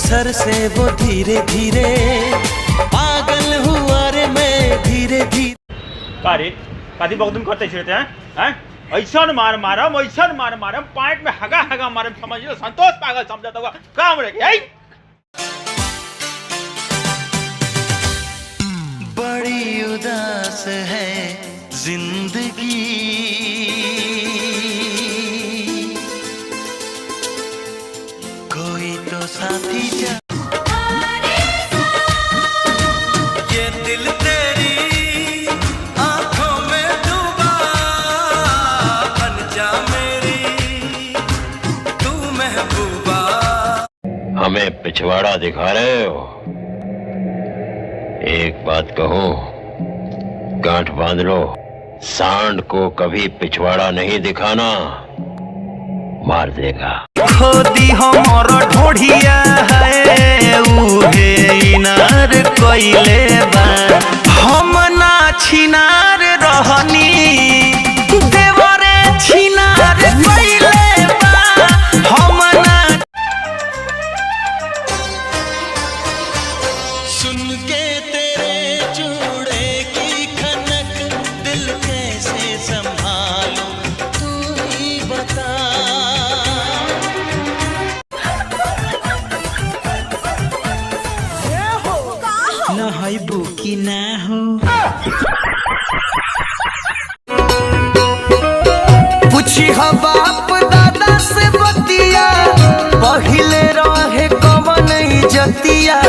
असर से वो धीरे धीरे पागल हुआ रे मैं धीरे धीरे। कारे कादी बगदुम करते छिरते हैं ऐसन मार मारम पाइट में हगा हगा मारम समझ लो संतोष पागल समझता होगा काम रे यही। बड़ी उदास है जिंदगी कोई तो साथी जा। ये दिल तेरी आंखों में डूबा बन जा मेरी तू महबूबा। हमें पिछवाड़ा दिखा रहे हो। एक बात कहूं, गांठ बांध लो, सांड को कभी पिछवाड़ा नहीं दिखाना, मार देगा। खोदी हमर ढोढ़िया है उहे इनार कोइले बा। हम ना छिनार रहनी देवरे छिनार कोइले बा। हम ना सुन के तेरे चूड़े की खनक दिल कैसे संभालूं तू ही बता। न है बुकी ना हो पूछी हो बाप दादा से बतिया पहिले रहे कवन इज्जतिया।